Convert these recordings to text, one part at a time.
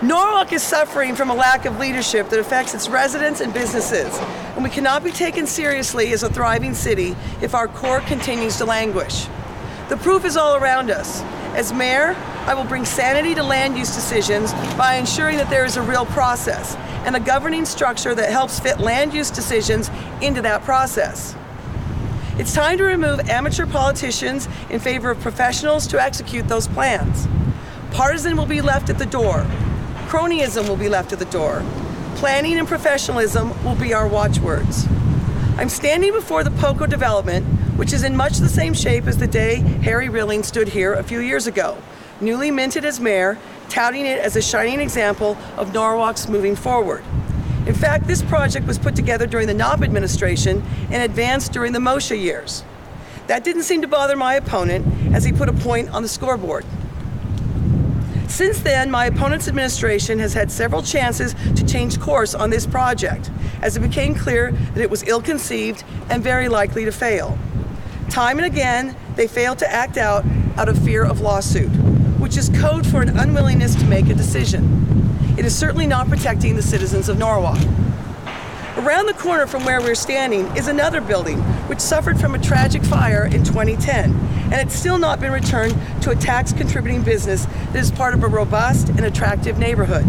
Norwalk is suffering from a lack of leadership that affects its residents and businesses, and we cannot be taken seriously as a thriving city if our core continues to languish. The proof is all around us. As mayor, I will bring sanity to land use decisions by ensuring that there is a real process and a governing structure that helps fit land use decisions into that process. It's time to remove amateur politicians in favor of professionals to execute those plans. Partisan will be left at the door. Cronyism will be left at the door. Planning and professionalism will be our watchwords. I'm standing before the POCO development, which is in much the same shape as the day Harry Rilling stood here a few years ago, newly minted as mayor, touting it as a shining example of Norwalk's moving forward. In fact, this project was put together during the Knopp administration and advanced during the Moshe years. That didn't seem to bother my opponent, as he put a point on the scoreboard. Since then, my opponent's administration has had several chances to change course on this project, as it became clear that it was ill-conceived and very likely to fail. Time and again, they failed to act out of fear of lawsuit, which is code for an unwillingness to make a decision. It is certainly not protecting the citizens of Norwalk. Around the corner from where we're standing is another building which suffered from a tragic fire in 2010, and it's still not been returned to a tax-contributing business that is part of a robust and attractive neighborhood.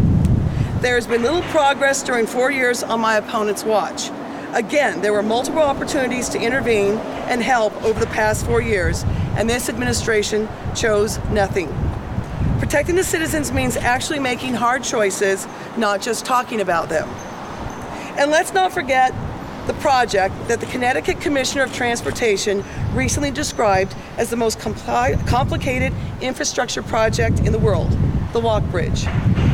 There has been little progress during 4 years on my opponent's watch. Again, there were multiple opportunities to intervene and help over the past 4 years, and this administration chose nothing. Protecting the citizens means actually making hard choices, not just talking about them. And let's not forget the project that the Connecticut Commissioner of Transportation recently described as the most complicated infrastructure project in the world, the Walk Bridge.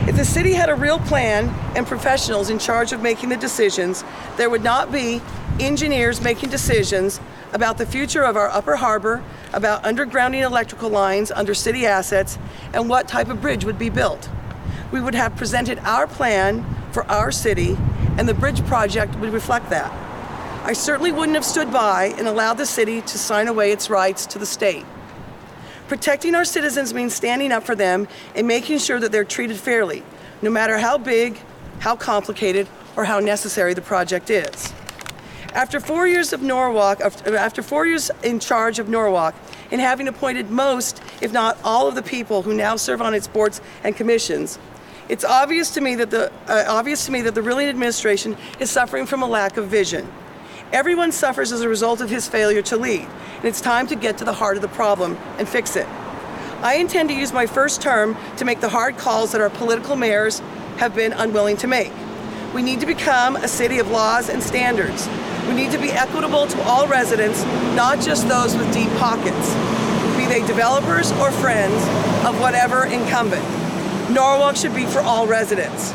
If the city had a real plan and professionals in charge of making the decisions, there would not be engineers making decisions about the future of our upper harbor, about undergrounding electrical lines under city assets, and what type of bridge would be built. We would have presented our plan for our city, and the bridge project would reflect that. I certainly wouldn't have stood by and allowed the city to sign away its rights to the state. Protecting our citizens means standing up for them and making sure that they're treated fairly, no matter how big, how complicated, or how necessary the project is. After 4 years in charge of Norwalk, and having appointed most, if not all, of the people who now serve on its boards and commissions, it's obvious to me that the Rilling administration is suffering from a lack of vision. Everyone suffers as a result of his failure to lead, and it's time to get to the heart of the problem and fix it. I intend to use my first term to make the hard calls that our political mayors have been unwilling to make. We need to become a city of laws and standards. We need to be equitable to all residents, not just those with deep pockets, be they developers or friends of whatever incumbent. Norwalk should be for all residents.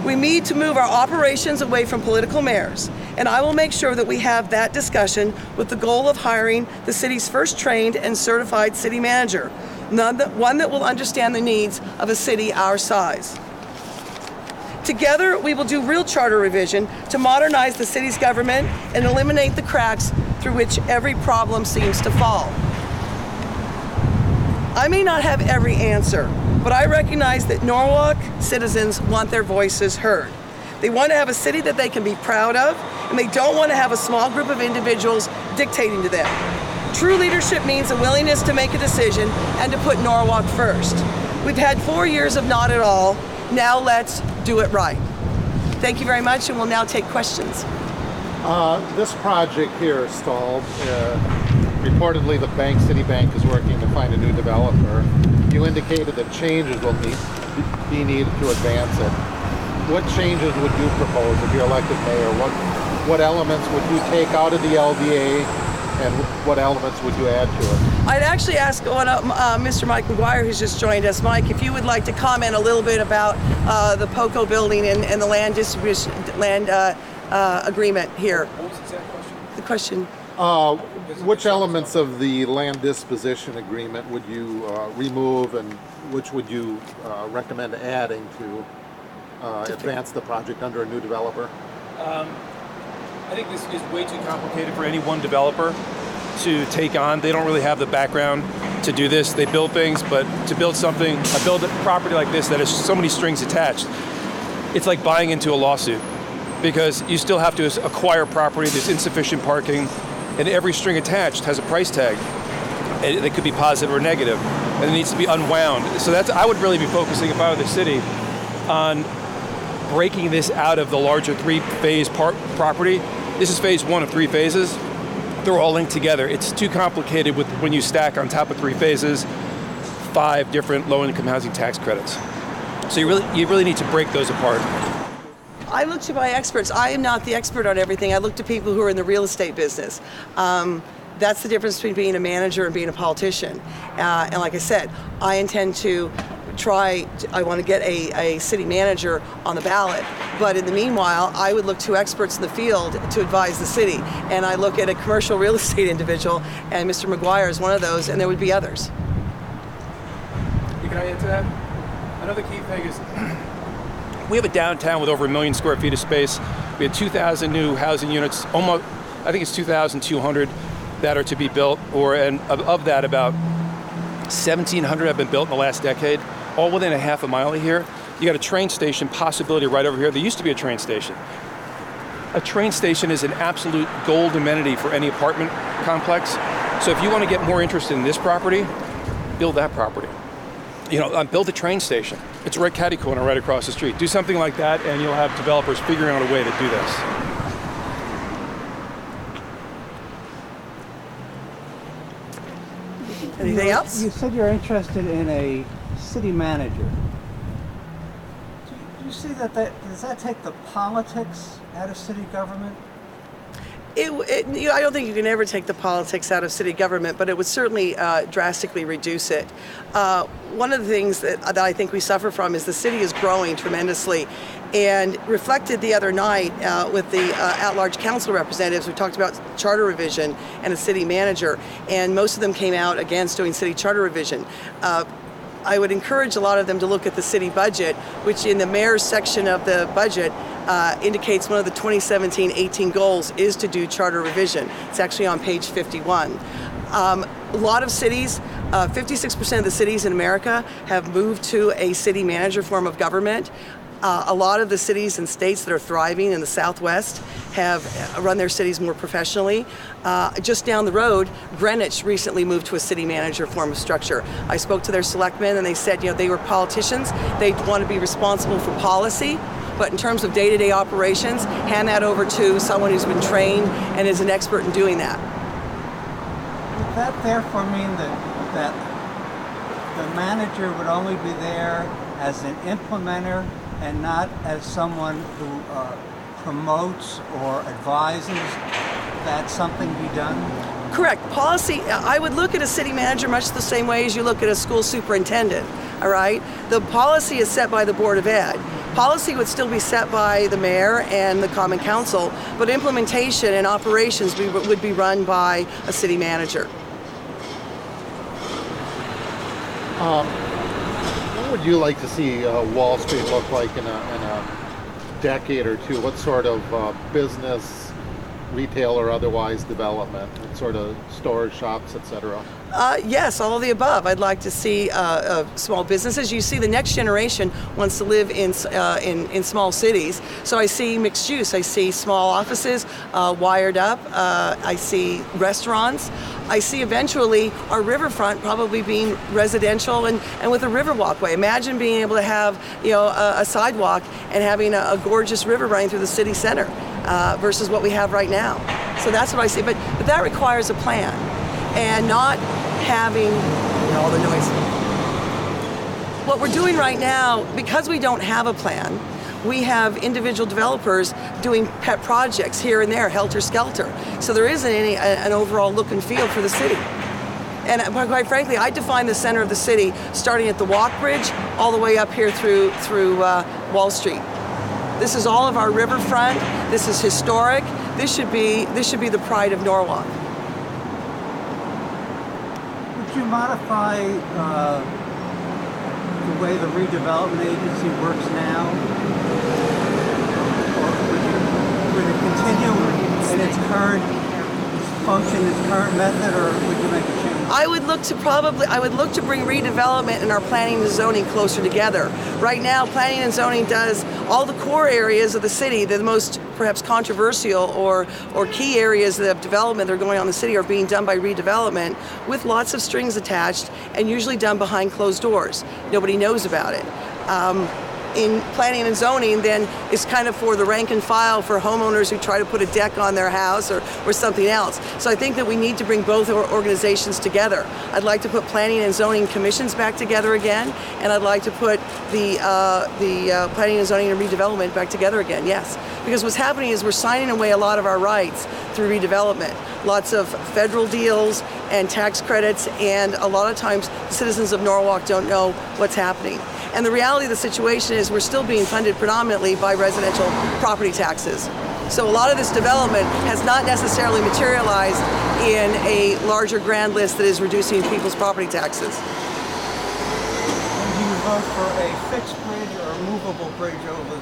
We need to move our operations away from political mayors, and I will make sure that we have that discussion with the goal of hiring the city's first trained and certified city manager, one that will understand the needs of a city our size. Together, we will do real charter revision to modernize the city's government and eliminate the cracks through which every problem seems to fall. I may not have every answer, but I recognize that Norwalk citizens want their voices heard. They want to have a city that they can be proud of, and they don't want to have a small group of individuals dictating to them. True leadership means a willingness to make a decision and to put Norwalk first. We've had 4 years of not at all. Now let's do it right. Thank you very much, and we'll now take questions. This project here is stalled. Reportedly, the Citibank is working to find a new developer. You indicated that changes will be needed to advance it. What changes would you propose if you're elected mayor? What elements would you take out of the LDA, and what elements would you add to it? I'd actually ask Mr. Mike McGuire, who's just joined us. Mike, if you would like to comment a little bit about the POCO building and the land distribution, agreement here. What was the exact question? The question. Which elements of the land disposition agreement would you remove, and which would you recommend adding to advance the project under a new developer? I think this is way too complicated for any one developer to take on. They don't really have the background to do this. They build things, but to build a property like this that has so many strings attached, it's like buying into a lawsuit, because you still have to acquire property, there's insufficient parking, and every string attached has a price tag. It could be positive or negative, and it needs to be unwound. So I would really be focusing, if I were the city, on breaking this out of the larger three-phase property. This is phase one of 3 phases. They're all linked together. It's too complicated when you stack on top of 3 phases 5 different low-income housing tax credits. So you really need to break those apart. I look to my experts. I am not the expert on everything. I look to people who are in the real estate business. That's the difference between being a manager and being a politician. And like I said, I intend to I want to get a city manager on the ballot. But in the meanwhile, I would look to experts in the field to advise the city. And I look at a commercial real estate individual, and Mr. McGuire is one of those, and there would be others. Can I add to that? Another key thing is we have a downtown with over 1 million square feet of space. We have 2,000 new housing units, almost, I think it's 2,200 that are to be built, and of that, about 1,700 have been built in the last decade, all within a half a mile of here. You got a train station possibility right over here. There used to be a train station. A train station is an absolute gold amenity for any apartment complex. So if you want to get more interested in this property, build that property. Build a train station. It's right catty corner right across the street. Do something like that, and you'll have developers figuring out a way to do this. Anything else? You said you're interested in a city manager. Do you see does that take the politics out of city government? I don't think you can ever take the politics out of city government, but it would certainly drastically reduce it. One of the things that I think we suffer from is the city is growing tremendously, and reflected the other night with the at-large council representatives. We talked about charter revision and a city manager, and most of them came out against doing city charter revision. I would encourage a lot of them to look at the city budget, which in the mayor's section of the budget indicates one of the 2017-18 goals is to do charter revision. It's actually on page 51. A lot of cities, 56% of the cities in America have moved to a city manager form of government. A lot of the cities and states that are thriving in the Southwest have run their cities more professionally. Just down the road, Greenwich recently moved to a city manager form of structure. I spoke to their selectmen, and they said, they were politicians. They want to be responsible for policy, but in terms of day-to-day operations, hand that over to someone who's been trained and is an expert in doing that. Would that therefore mean that the manager would only be there as an implementer and not as someone who promotes or advises that something be done? Correct. Policy, I would look at a city manager much the same way as you look at a school superintendent, all right? The policy is set by the Board of Ed. Policy would still be set by the mayor and the Common Council, but implementation and operations would be run by a city manager. What would you like to see Wall Street look like in a decade or two? What sort of business, retail or otherwise development? What sort of stores, shops, etc.? Yes, all of the above. I'd like to see small businesses. You see, the next generation wants to live in small cities. So I see mixed use. I see small offices wired up. I see restaurants. I see eventually our riverfront probably being residential and with a river walkway. Imagine being able to have a sidewalk and having a gorgeous river running through the city center versus what we have right now. So that's what I see. But that requires a plan. And not having all the noise. What we're doing right now, because we don't have a plan, we have individual developers doing pet projects here and there, helter-skelter. So there isn't an overall look and feel for the city. And quite frankly, I define the center of the city starting at the Walk Bridge all the way up here through Wall Street. This is all of our riverfront. This is historic. This should be the pride of Norwalk. Would you modify the way the redevelopment agency works now? Or would it continue in its current function its current method, or would you make a change? I would look to bring redevelopment and our planning and zoning closer together. Right now, planning and zoning does all the core areas of the city, the most perhaps controversial or key areas of development that are going on in the city are being done by redevelopment with lots of strings attached and usually done behind closed doors. Nobody knows about it. In planning and zoning then is kind of for the rank and file for homeowners who try to put a deck on their house or something else. So I think that we need to bring both organizations together. I'd like to put planning and zoning commissions back together again, and I'd like to put the planning and zoning and redevelopment back together again, yes. Because what's happening is we're signing away a lot of our rights through redevelopment. Lots of federal deals and tax credits, and a lot of times the citizens of Norwalk don't know what's happening. And the reality of the situation is we're still being funded predominantly by residential property taxes. So a lot of this development has not necessarily materialized in a larger grand list that is reducing people's property taxes. And do you vote for a fixed bridge or a movable bridge over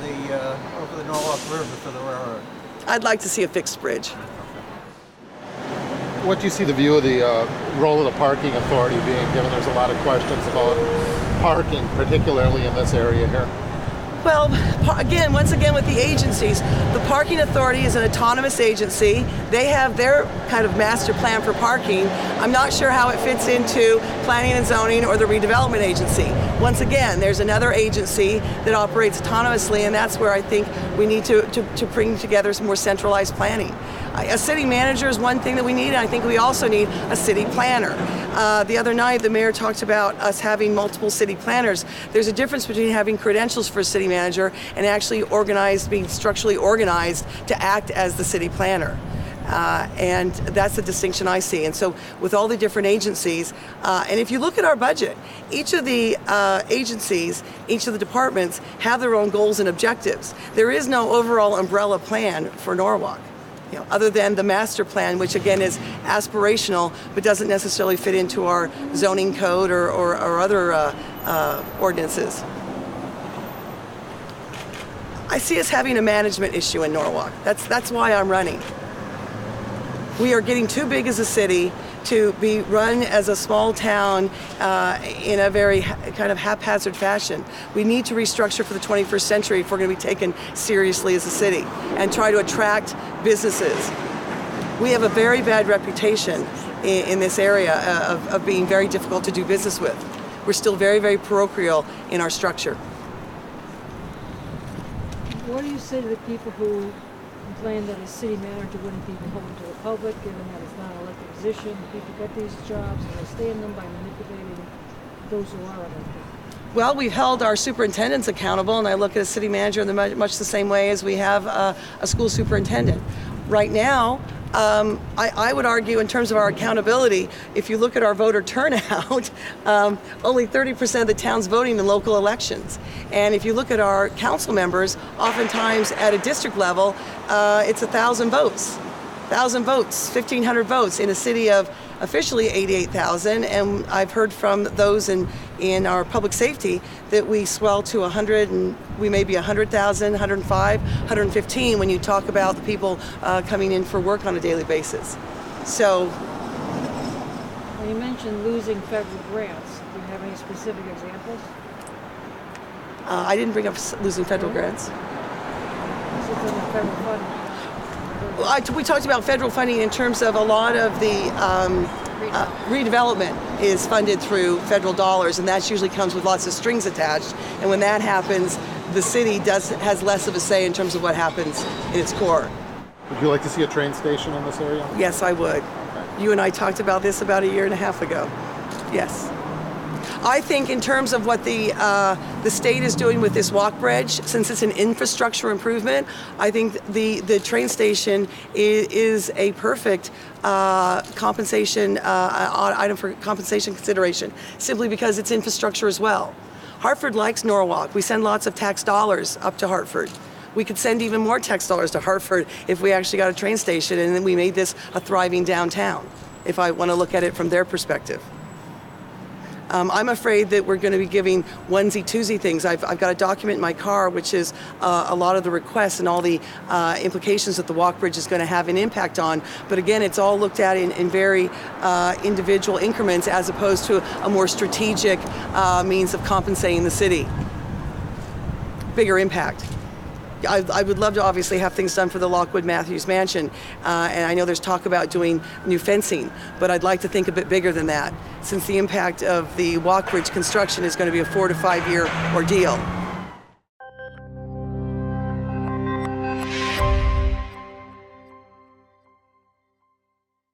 the Norwalk River for the railroad? I'd like to see a fixed bridge. What do you see the view of the role of the parking authority being, given there's a lot of questions about parking, particularly in this area here? Well, once again with the agencies, the parking authority is an autonomous agency. They have their kind of master plan for parking. I'm not sure how it fits into planning and zoning or the redevelopment agency. Once again, there's another agency that operates autonomously, and that's where I think we need to bring together some more centralized planning. A city manager is one thing that we need, and I think we also need a city planner. The other night, the mayor talked about us having multiple city planners. There's a difference between having credentials for a city manager and actually being structurally organized to act as the city planner. And that's the distinction I see. And so with all the different agencies, and if you look at our budget, each of the agencies, each of the departments have their own goals and objectives. There is no overall umbrella plan for Norwalk. Other than the master plan, which again is aspirational, but doesn't necessarily fit into our zoning code or other ordinances. I see us having a management issue in Norwalk. That's why I'm running. We are getting too big as a city to be run as a small town in a very kind of haphazard fashion. We need to restructure for the 21st century if we're going to be taken seriously as a city and try to attract businesses. We have a very bad reputation in this area of being very difficult to do business with. We're still very, very parochial in our structure. What do you say to the people who complain that a city manager wouldn't be beholden to the public, given that it's not an elected position? People get these jobs and they stay in them by manipulating those who are elected. Well, we've held our superintendents accountable, and I look at a city manager in much the same way as we have a school superintendent. Right now, I would argue in terms of our accountability, if you look at our voter turnout, only 30% of the town's voting in local elections. And if you look at our council members, oftentimes at a district level, it's 1,000 votes. 1,000 votes, 1,500 votes in a city of officially 88,000, and I've heard from those in our public safety that we swell to 100, and we may be 100,000, 105, 115 when you talk about the people coming in for work on a daily basis. So, well, you mentioned losing federal grants. Do you have any specific examples? I didn't bring up losing federal grants. This is the federal funding. We talked about federal funding in terms of a lot of the redevelopment is funded through federal dollars, and that usually comes with lots of strings attached. And when that happens, the city has less of a say in terms of what happens in its core. Would you like to see a train station in this area? Yes, I would. Okay. You and I talked about this about a year and a half ago. Yes. I think in terms of what the state is doing with this walk bridge, since it's an infrastructure improvement, I think the train station is a perfect compensation item for compensation consideration, simply because it's infrastructure as well. Hartford likes Norwalk. We send lots of tax dollars up to Hartford. We could send even more tax dollars to Hartford if we actually got a train station and then we made this a thriving downtown, if I want to look at it from their perspective. I'm afraid that we're going to be giving onesie-twosie things. I've got a document in my car which is a lot of the requests and all the implications that the walk bridge is going to have an impact on. But again, it's all looked at in very individual increments as opposed to a more strategic means of compensating the city. Bigger impact. I would love to obviously have things done for the Lockwood Matthews Mansion, and I know there's talk about doing new fencing, but I'd like to think a bit bigger than that, since the impact of the walk bridge construction is going to be a 4 to 5 year ordeal.